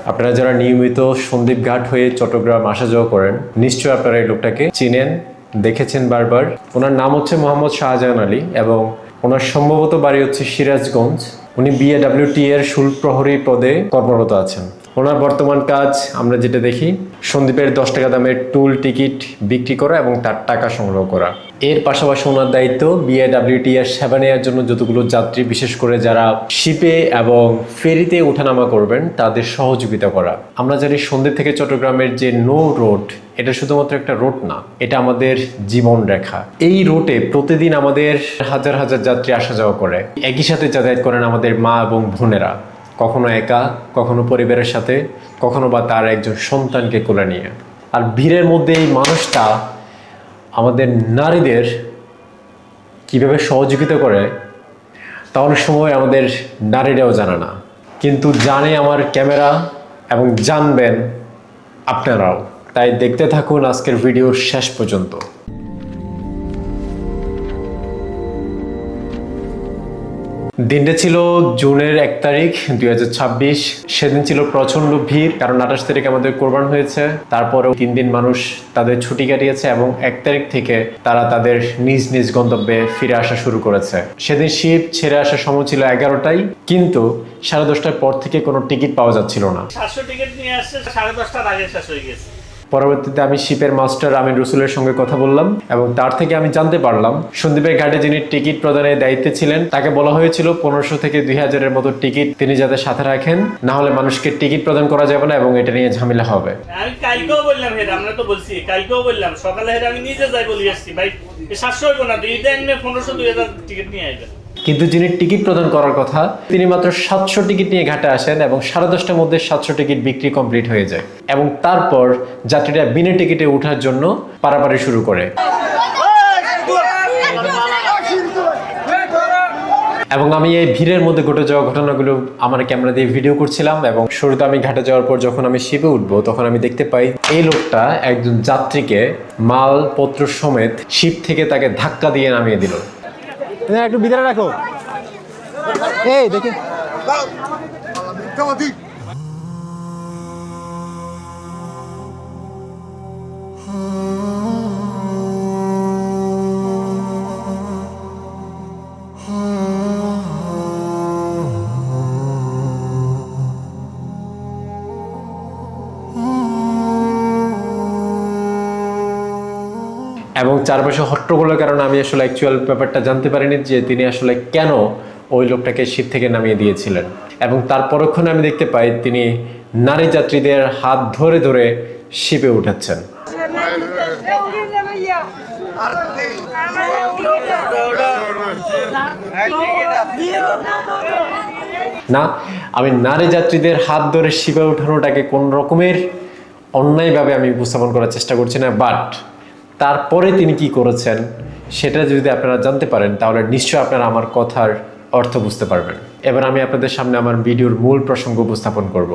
আপনারা যারা নিয়মিত সন্দ্বীপ ঘাট হয়ে চট্টগ্রাম আসা যাওয়া করেন, নিশ্চয়ই আপনারা এই লোকটাকে চিনেন, দেখেছেন বারবার। ওনার নাম হচ্ছে মোহাম্মদ শাহজাহান আলী এবং ওনার সম্ভবত বাড়ি হচ্ছে সিরাজগঞ্জ। উনি বিএডব্লিউটি এর শুল্ক প্রহরী পদে কর্মরত আছেন। ওনার বর্তমান কাজ আমরা যেটা দেখি, সন্দ্বীপের 10 টাকা দামের টুল টিকিট বিক্রি করা এবং তার টাকা সংগ্রহ করা। এর পাশাপাশি ওনার দায়িত্ব বিএডব্লিউটি এর সেবা নেওয়ার জন্য যতগুলো যাত্রী, বিশেষ করে যারা শিপে এবং ফেরিতে ওঠানামা করবেন, তাদের সহযোগিতা করা। আমরা জানি সন্দ্বীপ থেকে চট্টগ্রামের যে নো রোড, এটা শুধুমাত্র একটা রোড না, এটা আমাদের জীবন রেখা। এই রোডে প্রতিদিন আমাদের হাজার হাজার যাত্রী আসা যাওয়া করে। একই সাথে যাতায়াত করেন আমাদের মা এবং বোনেরা, কখনো একা, কখনো পরিবারের সাথে, কখনো বা তার একজন সন্তানকে কোলে নিয়ে। আর ভিড়ের মধ্যে এই মানুষটা আমাদের নারীদের কিভাবে সহযোগিতা করে তা অনেক সময় আমাদের নারীরাও জানে না, কিন্তু জানে আমার ক্যামেরা এবং জানবেন আপনারাও। তাই দেখতে থাকুন আজকের ভিডিওর শেষ পর্যন্ত। দিনটা ছিল জুনের 1 তারিখ 2026। সেদিন ছিল প্রচন্ড ভিড়, কারণ 28 তারিখ আমাদের কোরবান হয়েছে। তারপরেও 3 দিন মানুষ তাদের ছুটি কাটিয়েছে এবং 1 তারিখ থেকে তারা তাদের নিজ নিজ গন্তব্যে ফিরে আসা শুরু করেছে। সেদিন শিপ ছেড়ে আসার সময় ছিল 11টায়, কিন্তু 10:30টার পর থেকে কোনো টিকিট পাওয়া যাচ্ছিল না। 700 টিকিট নিয়ে আসছে, 10:30টার আগে শেষ হয়ে গেছে। পরবর্তীতে আমি শিপের মাস্টার আমিন রসুলের সঙ্গে কথা বললাম এবং তার থেকে আমি জানতে পারলাম সন্দ্বীপের ঘাটে যিনি টিকিট প্রদানের দায়িত্বে ছিলেন, তাকে বলা হয়েছিল 1500 থেকে 2000-এর মতো টিকিট তিনি যাতে সাথে রাখেন, না হলে মানুষকে টিকিট প্রদান করা যাবে না এবং এটা নিয়ে ঝামেলা হবে। আমি কালকেও বললাম, হেরা আমরা তো বলছি, কালকেও বললাম, সকালে হেরা আমি নিজে যাই বলি আসছি, ভাই 700 হইব না, 1500-2000 টিকিট নিয়ে আসবেন। কিন্তু যিনি টিকিট প্রদান করার কথা, তিনি মাত্র 700 টিকিট নিয়ে ঘাটে আসেন এবং 10:30টার মধ্যে 700 টিকিট বিক্রি কমপ্লিট হয়ে যায় এবং তারপর যাত্রীরা বিনা টিকিটে ওঠার জন্য পারাপারি শুরু করে। এবং আমি এই ভিড়ের মধ্যে ঘটে যাওয়া ঘটনাগুলো আমার ক্যামেরা দিয়ে ভিডিও করছিলাম এবং শুরুতে আমি ঘাটে যাওয়ার পর যখন আমি শিপে উঠবো, তখন আমি দেখতে পাই এই লোকটা একজন যাত্রীকে মালপত্র সমেত শিপ থেকে তাকে ধাক্কা দিয়ে নামিয়ে দিল। একটু ভিতরে রাখো, এই দেখে। এবং চারপাশে হট্টগোলের কারণে আমি আসলে অ্যাকচুয়াল ব্যাপারটা জানতে পারিনি যে তিনি আসলে কেন ওই লোকটাকে শিপ থেকে নামিয়ে দিয়েছিলেন। এবং তার পরক্ষণে আমি দেখতে পাই তিনি নারী যাত্রীদের হাত ধরে ধরে শিপে উঠাচ্ছেন। না, আমি নারী যাত্রীদের হাত ধরে শিপে উঠানোটাকে কোন রকমের অন্যায়ভাবে আমি উপস্থাপন করার চেষ্টা করছি না, বাট তারপরে তিনি কি করেছেন সেটা যদি আপনারা জানতে পারেন, তাহলে নিশ্চয়ই আপনারা আমার কথার অর্থ বুঝতে পারবেন। এবার আমি আপনাদের সামনে আমার ভিডিওর মূল প্রসঙ্গ উপস্থাপন করব।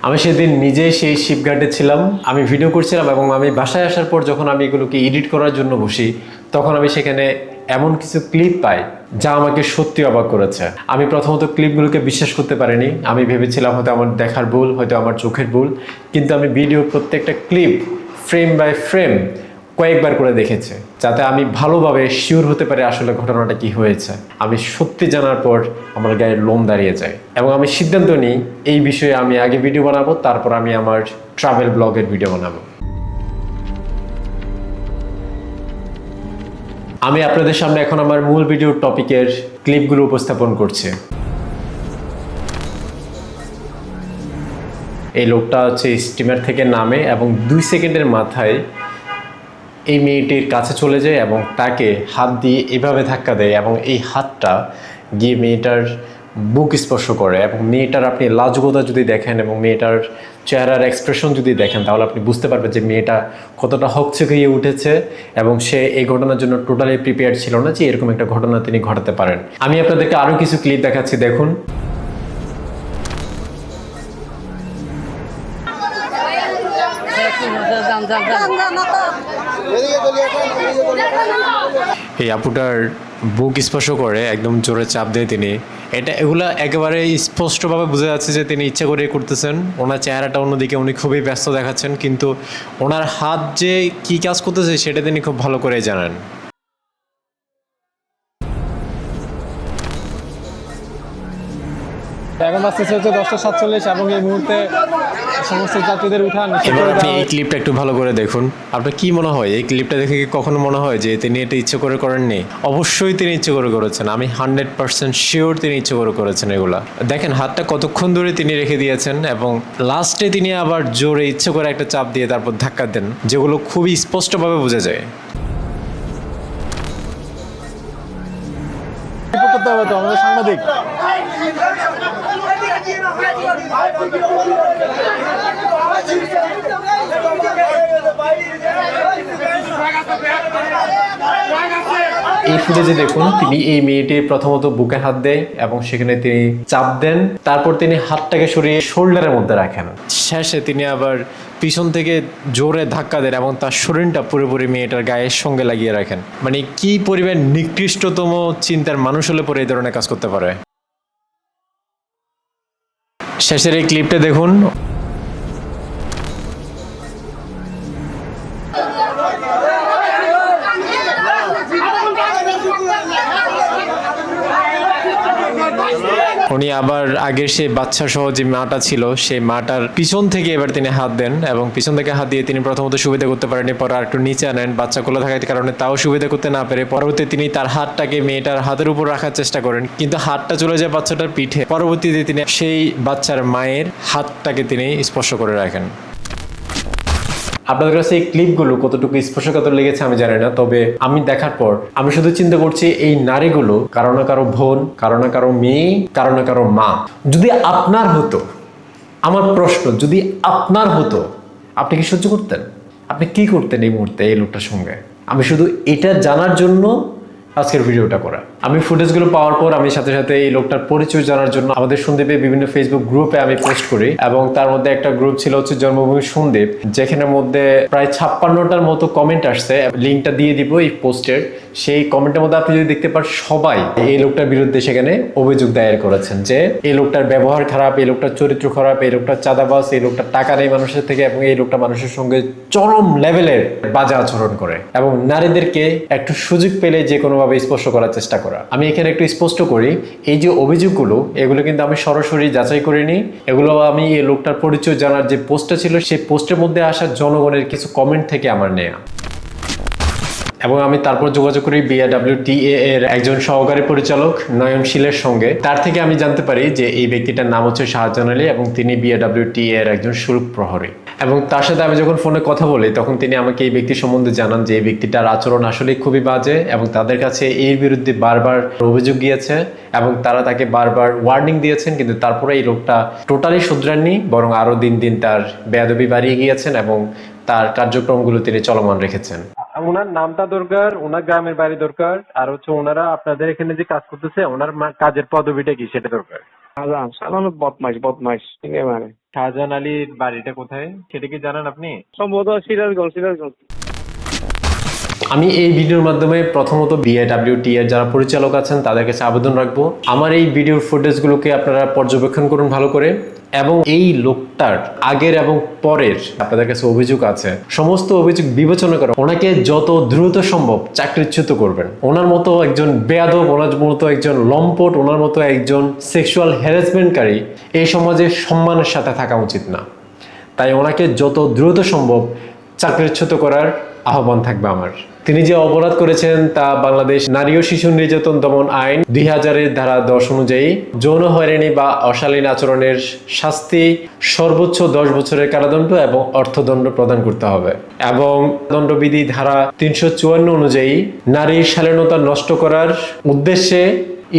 আমি সেদিন নিজেই সেই শিপঘাটে ছিলাম, আমি ভিডিও করছিলাম এবং আমি বাসায় আসার পর যখন আমি এগুলোকে এডিট করার জন্য বসি, তখন আমি সেখানে এমন কিছু ক্লিপ পাই যা আমাকে সত্যি অবাক করেছে। আমি প্রথমত ক্লিপগুলোকে বিশ্বাস করতে পারিনি। আমি ভেবেছিলাম হয়তো আমার দেখার ভুল, হয়তো আমার চোখের ভুল, কিন্তু আমি ভিডিওর প্রত্যেকটা ক্লিপ ফ্রেম বাই ফ্রেম কয়েকবার করে দেখেছি, যাতে আমি ভালোভাবে শিওর হতে পারি আসলে ঘটনাটা কি হয়েছে। আমি সত্যি জানার পর আমার গায়ে লোম দাঁড়িয়ে যায় এবং আমি সিদ্ধান্ত নিই এই বিষয়ে আমি আগে ভিডিও বানাবো, তারপর আমি আমার ট্রাভেল ব্লগের ভিডিও বানাবো। আমি আপনাদের সামনে এখন আমার মূল ভিডিওর টপিকের ক্লিপগুলো উপস্থাপন করছি। এই লোকটা হচ্ছে স্টিমার থেকে নামে এবং 2 সেকেন্ডের মাথায় এই মেয়েটির কাছে চলে যায় এবং তাকে হাত দিয়ে এভাবে ধাক্কা দেয় এবং এই হাতটা গিয়ে মেয়েটার বুক স্পর্শ করে এবং মেয়েটার আপনি লাজুকতা যদি দেখেন এবং মেয়েটার চেহারার এক্সপ্রেশন যদি দেখেন, তাহলে আপনি বুঝতে পারবেন যে মেয়েটা কতটা হকচকিয়ে উঠেছে এবং সে এই ঘটনার জন্য টোটালি প্রিপেয়ার ছিল না যে এরকম একটা ঘটনা তিনি ঘটাতে পারেন। আমি আপনাদেরকে আরও কিছু ক্লিপ দেখাচ্ছি, দেখুন। এই আপুটার বুক স্পর্শ করে একদম জোরে চাপ দেয় তিনি। এগুলা একেবারে স্পষ্টভাবে বোঝা যাচ্ছে যে তিনি ইচ্ছা করে করতেছেন। ওনার চেহারাটা অন্যদিকে, উনি খুবই ব্যস্ত দেখাচ্ছেন, কিন্তু ওনার হাত যে কি কাজ করতেছে সেটা তিনি খুব ভালো করে জানেন। এখন বাজতেছে হচ্ছে 10:47 এবং এই মুহূর্তে সমস্ত যাত্রীদের উঠান নিষেধ এবার করে আপনি দেওয়া এই হয়েছে। ক্লিপটা একটু ভালো করে দেখুন। আপনার কি মনে হয় এই ক্লিপটা দেখে কি কখনো মনে হয় যে তিনি এটা ইচ্ছে করে করেননি? অবশ্যই তিনি ইচ্ছে করে করেছেন। আমি 100% শিওর তিনি ইচ্ছে করে করেছেন এগুলা। দেখেন হাতটা কতক্ষণ ধরে তিনি রেখে দিয়েছেন এবং লাস্টে তিনি আবার জোরে ইচ্ছে করে একটা চাপ দিয়ে তারপর ধাক্কা দেন, যেগুলো খুবই স্পষ্টভাবে বোঝা যায়। রিপোর্ট করতে হবে তো আমাদের সাংবাদিক। এই ফুটেজে দেখুন তিনি এই মেয়েটির প্রথমত বুকে হাত দেয় এবং সেখানে তিনি চাপ দেন, তারপর তিনি হাতটাকে সরিয়ে শোল্ডারের মধ্যে রাখেন। শেষে তিনি আবার পিছন থেকে জোরে ধাক্কা দেন এবং তার শরীরটা পুরোপুরি মেয়েটার গায়ের সঙ্গে লাগিয়ে রাখেন। মানে কি পরিমাণ নিকৃষ্টতম চিন্তার মানুষ হলে পরে এই ধরনের কাজ করতে পারে। শেষের এই ক্লিপটা দেখুন। উনি আবার আগের সেই বাচ্চা সহ যে মাটা ছিল সেই মাটার পিছন থেকে এবার তিনি হাত দেন এবং পিছন থেকে হাত দিয়ে তিনি প্রথমত সুবিধা করতে পারেননি, পরে আর একটু নিচে আনেন বাচ্চা কোলে থাকার কারণে, তাও সুবিধা করতে না পেরে পরবর্তী তিনি তার হাতটাকে মেয়েটার হাতের উপর রাখার চেষ্টা করেন, কিন্তু হাতটা চলে যায় বাচ্চাটার পিঠে। পরবর্তীতে তিনি সেই বাচ্চার মায়ের হাতটাকে তিনি স্পর্শ করে রাখেন। আপনাদের কাছে এই ক্লিপগুলো কতটুকু স্পর্শকাতর লেগেছে আমি জানি না, তবে আমি দেখার পর আমি শুধু চিন্তা করছি এই নারীগুলো কারো না কারো বোন, কারো না কারো মেয়ে, কারো না কারো মা। যদি আপনার হতো, আমার প্রশ্ন, যদি আপনার হতো আপনি কি সহ্য করতেন? আপনি কি করতেন এই মুহূর্তে এই লোকটার সঙ্গে? আমি শুধু এটা জানার জন্য আজকের ভিডিওটা করা। আমি ফুটেজগুলো পাওয়ার পর আমি সাথে সাথে এই লোকটার পরিচয় জানার জন্য আমাদের সন্দীপে বিভিন্ন ফেসবুক গ্রুপে আমি পোস্ট করি এবং তার মধ্যে একটা গ্রুপ ছিল হচ্ছে জন্মভূমি সন্দীপ, যেখানের মধ্যে প্রায় 56টার মতো কমেন্ট আসছে। লিঙ্কটা দিয়ে দিব এই পোস্টের। সেই কমেন্টের মধ্যে আপনি যদি দেখতে পান সবাই এই লোকটার বিরুদ্ধে সেখানে অভিযোগ দায়ের করেছেন যে এই লোকটার ব্যবহার খারাপ, এই লোকটার চরিত্র খারাপ, এই লোকটার চাঁদাবাজ, এই লোকটার টাকা নেই মানুষের থেকে এবং এই লোকটা মানুষের সঙ্গে চরম লেভেলের বাজে আচরণ করে এবং নারীদেরকে একটু সুযোগ পেলে যে কোনোভাবে স্পর্শ করার চেষ্টা করা। আমি এখানে একটু স্পষ্ট করি, এই যে অভিযোগগুলো এগুলো কিন্তু আমি সরাসরি যাচাই করিনি। এগুলো আমি এই লোকটার পরিচয় জানার যে পোস্টটা ছিল সেই পোস্টের মধ্যে আসা জনগণের কিছু কমেন্ট থেকে আমার নেয়া। এবং আমি তারপর যোগাযোগ করি BAWTA এর একজন সহকারী পরিচালক নয়নশীলের সঙ্গে। তার থেকে আমি জানতে পারি যে এই ব্যক্তিটার নাম হচ্ছে শাহজাহান আলী এবং তিনি BAWTA এর একজন শুল্ক প্রহরী। এবং তার সাথে আমি যখন ফোনে কথা বলি তখন তিনি আমাকে এই ব্যক্তি সম্বন্ধে জানান যে এই ব্যক্তিটার আচরণ আসলে খুবই বাজে এবং তাদের কাছে এর বিরুদ্ধে বারবার অভিযোগ গিয়েছে এবং তারা তাকে বারবার ওয়ার্নিং দিয়েছেন, কিন্তু তারপরে এই লোকটা টোটালি শুধরাননি, বরং আরো দিন দিন তার বেয়াদবি বাড়িয়ে গিয়েছেন এবং তার কার্যক্রমগুলো তিনি চলমান রেখেছেন। ওনার নামটা দরকার, ওনার গ্রামের বাড়ি দরকার, আর হচ্ছে ওনারা আপনাদের এখানে যে কাজ করতেছে ওনার কাজের পদবিটা কি সেটা দরকার। সাধারণত বদমাইশ একেবারে। শাহজাহান আলীর বাড়িটা কোথায় সেটা কি জানেন আপনি? সম্ভবত সিরাজগঞ্জ। আমি এই ভিডিওর মাধ্যমে প্রথমত BAWTA এর যারা পরিচালক আছেন তাদের কাছে আবেদন রাখবো, আমার এই ভিডিওর ফুটেজগুলোকে আপনারা পর্যবেক্ষণ করুন ভালো করে এবং এই লোকটার আগের এবং পরের আপনাদের কাছে অভিযোগ আছে সমস্ত অভিযোগ বিবেচনা করে ওনাকে যত দ্রুত সম্ভব চাকরিচ্যুত করবেন। ওনার মতো একজন বেয়াদব, ওনার মতো একজন লম্পট, ওনার মতো একজন সেক্সুয়াল হ্যারাসমেন্টকারী এই সমাজে সম্মানের সাথে থাকা উচিত না। তাই ওনাকে যত দ্রুত সম্ভব চাকরিচ্যুত করার আহ্বান থাকবে আমার। তিনি যে অপরাধ করেছেন তা বাংলাদেশ নারী ও শিশু নির্যাতন দমন আইন 2000 ধারা 10 অনুযায়ী যৌন হয়রানি বা অশালীন আচরণের শাস্তি সর্বোচ্চ 10 বছরের কারাদণ্ড এবং অর্থদণ্ড প্রদান করতে হবে এবং দণ্ডবিধি ধারা 354 অনুযায়ী নারীর শালীনতা নষ্ট করার উদ্দেশ্যে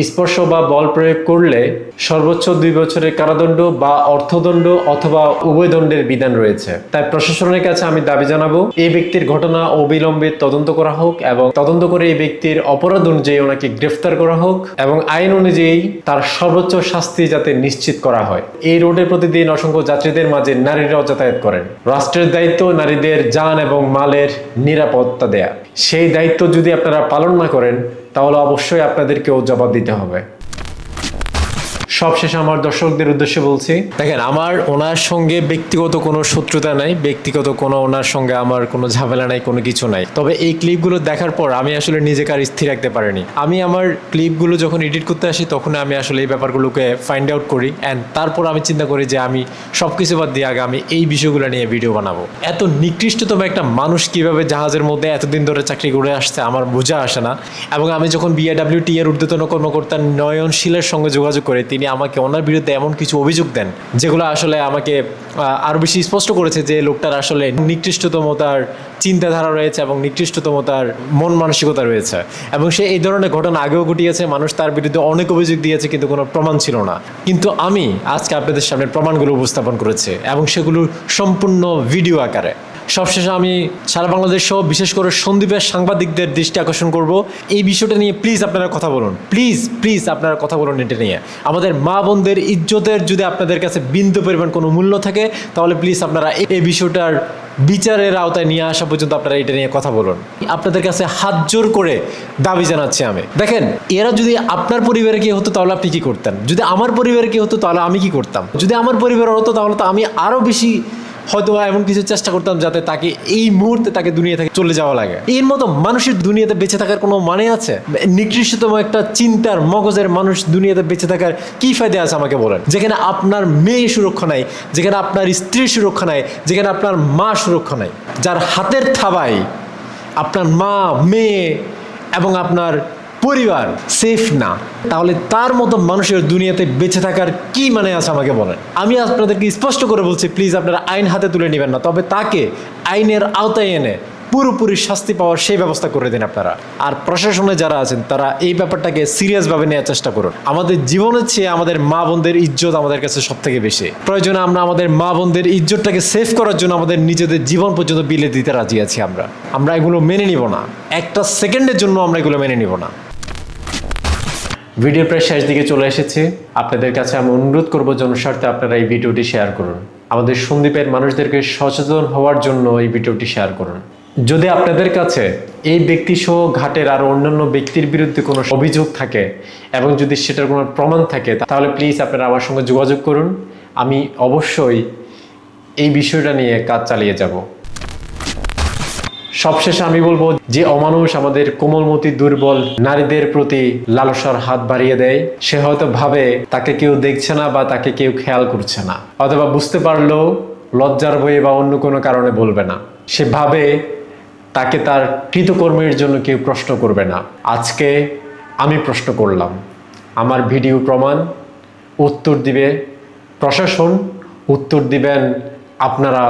স্পর্শ বা বল প্রয়োগ করলে সর্বোচ্চ 2 বছরের কারাদণ্ড বা অর্থদণ্ড অথবা উভয় দণ্ডের বিধান রয়েছে। তাই প্রশাসনের কাছে আমি দাবি জানাবো এই ব্যক্তির ঘটনা অবিলম্বে তদন্ত করা হোক এবং তদন্ত করে এই ব্যক্তির অপরাধ অনুযায়ী ওনাকে গ্রেফতার করা হোক এবং আইন অনুযায়ী তার সর্বোচ্চ শাস্তি যাতে নিশ্চিত করা হয়। এই রোডে প্রতিদিন অসংখ্য যাত্রীদের মাঝে নারীরাও যাতায়াত করেন। রাষ্ট্রের দায়িত্ব নারীদের জান এবং মালের নিরাপত্তা দেয়া। সেই দায়িত্ব যদি আপনারা পালন না করেন তাহলে অবশ্যই আপনাদেরকেও জবাব দিতে হবে। সবশেষে আমার দর্শকদের উদ্দেশ্যে বলছি, দেখেন আমার ওনার সঙ্গে ব্যক্তিগত কোনো শত্রুতা নাই, ব্যক্তিগত কোনো ওনার সঙ্গে আমার কোনো ঝামেলা নাই, কোনো কিছু নাই। তবে এই ক্লিপগুলো দেখার পর আমি আসলে নিজেকে আর স্থির রাখতে পারিনি। আমি আমার ক্লিপগুলো যখন এডিট করতে আসি তখন আমি আসলে এই ব্যাপারগুলোকে ফাইন্ড আউট করি অ্যান্ড তারপর আমি চিন্তা করি যে আমি সব কিছু বাদ দিয়ে আগে আমি এই বিষয়গুলো নিয়ে ভিডিও বানাবো। এত নিকৃষ্টতম একটা মানুষ কিভাবে জাহাজের মধ্যে এতদিন ধরে চাকরি করে আসছে আমার বোঝা আসে না। এবং আমি যখন BIWT এর ঊর্ধ্বতন কর্মকর্তা নয়নশীলের সঙ্গে যোগাযোগ করে তিনি আমাকে ওনার বিরুদ্ধে এমন কিছু অভিযোগ দেন যেগুলো আসলে আমাকে আরো বেশি স্পষ্ট করেছে যে লোকটার আসলে নিকৃষ্টতম তার চিন্তাধারা রয়েছে এবং নিকৃষ্টতম তার মন মানসিকতা রয়েছে এবং সে এই ধরনের ঘটনা আগেও ঘটিয়েছে। মানুষ তার বিরুদ্ধে অনেক অভিযোগ দিয়েছে কিন্তু কোনো প্রমাণ ছিল না। কিন্তু আমি আজকে আপনাদের সামনে প্রমাণগুলো উপস্থাপন করেছি এবং সেগুলো সম্পূর্ণ ভিডিও আকারে। সবশেষে আমি সারা বাংলাদেশ সহ বিশেষ করে সন্দ্বীপের সাংবাদিকদের দৃষ্টি আকর্ষণ করব, এই বিষয়টা নিয়ে প্লিজ আপনারা কথা বলুন, প্লিজ আপনারা কথা বলুন এটা নিয়ে। আমাদের মা বোনদের ইজ্জতের যদি আপনাদের কাছে বিন্দু পরিমাণ কোনো মূল্য থাকে তাহলে প্লিজ আপনারা এই বিষয়টার বিচারের আওতায় নিয়ে আসা পর্যন্ত আপনারা এটা নিয়ে কথা বলুন। আপনাদের কাছে হাত জোর করে দাবি জানাচ্ছি আমি। দেখেন এরা যদি আপনার পরিবারে কি হতো তাহলে আপনি কি করতেন, যদি আমার পরিবারে কি হতো তাহলে আমি কি করতাম, যদি আমার পরিবার হতো তাহলে তো আমি আরও বেশি হয়তো এমন কিছু চেষ্টা করতাম যাতে তাকে এই মুহূর্তে তাকে দুনিয়া থেকে চলে যাওয়া লাগে। এর মতো মানুষের দুনিয়াতে বেঁচে থাকার কোনো মানে আছে? নিকৃষ্টতম একটা চিন্তার মগজের মানুষ দুনিয়াতে বেঁচে থাকার কি ফায়দা আছে আমাকে বলেন? যেখানে আপনার মেয়ে সুরক্ষা নাই, যেখানে আপনার স্ত্রী সুরক্ষা নাই, যেখানে আপনার মা সুরক্ষা নাই, যার হাতের থাবায় আপনার মা মেয়ে এবং আপনার পরিবার সেফ না, তাহলে তার মতো মানুষের দুনিয়াতে বেঁচে থাকার কি মানে আছে আমাকে বলেন? আমি আপনাদেরকে স্পষ্ট করে বলছি প্লিজ আপনারা আইন হাতে তুলে নেবেন না, তবে তাকে আইনের আওতায় এনে পুরোপুরি শাস্তি পাওয়ার সেই ব্যবস্থা করে দিন আপনারা। আর প্রশাসনে যারা আছেন তারা এই ব্যাপারটাকে সিরিয়াসভাবে নেওয়ার চেষ্টা করুন। আমাদের জীবনের চেয়ে আমাদের মা বোনদের ইজ্জত আমাদের কাছে সব থেকে বেশি। প্রয়োজনে আমরা আমাদের মা বোনদের ইজ্জতটাকে সেভ করার জন্য আমাদের নিজেদের জীবন পর্যন্ত বিলে দিতে রাজি আছি। আমরা এগুলো মেনে নিব না, একটা সেকেন্ডের জন্য আমরা এগুলো মেনে নিব না। ভিডিও প্রায় শেষ দিকে চলে এসেছে। আপনাদের কাছে আমি অনুরোধ করবো জনস্বার্থে আপনারা এই ভিডিওটি শেয়ার করুন। আমাদের সন্দ্বীপের মানুষদেরকে সচেতন হওয়ার জন্য এই ভিডিওটি শেয়ার করুন। যদি আপনাদের কাছে এই ব্যক্তি সহ ঘাটের আরো অন্যান্য ব্যক্তির বিরুদ্ধে কোনো অভিযোগ থাকে এবং যদি সেটার কোনো প্রমাণ থাকে তাহলে প্লিজ আপনারা আমার সঙ্গে যোগাযোগ করুন। আমি অবশ্যই এই বিষয়টা নিয়ে কাজ চালিয়ে যাব। সবশেষে আমি বলবো যে অমানুষ আমাদের কোমলমতি দুর্বল নারীদের প্রতি লালসার হাত বাড়িয়ে দেয়, সে হয়তো ভাবে তাকে কেউ দেখছে না বা তাকে কেউ খেয়াল করছে না, অথবা বুঝতে পারলেও লজ্জার ভয়ে বা অন্য কোনো কারণে বলবে না। সে ভাবে তাকে তার কৃতকর্মের জন্য কেউ প্রশ্ন করবে না। আজকে আমি প্রশ্ন করলাম, আমার ভিডিও প্রমাণ, উত্তর দিবে প্রশাসন, উত্তর দিবেন আপনারা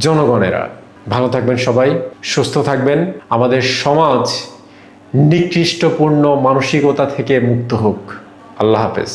জনগণেরা। ভালো থাকবেন সবাই, সুস্থ থাকবেন। আমাদের সমাজ নিকৃষ্টপূর্ণ মানসিকতা থেকে মুক্ত হোক। আল্লাহ হাফেজ।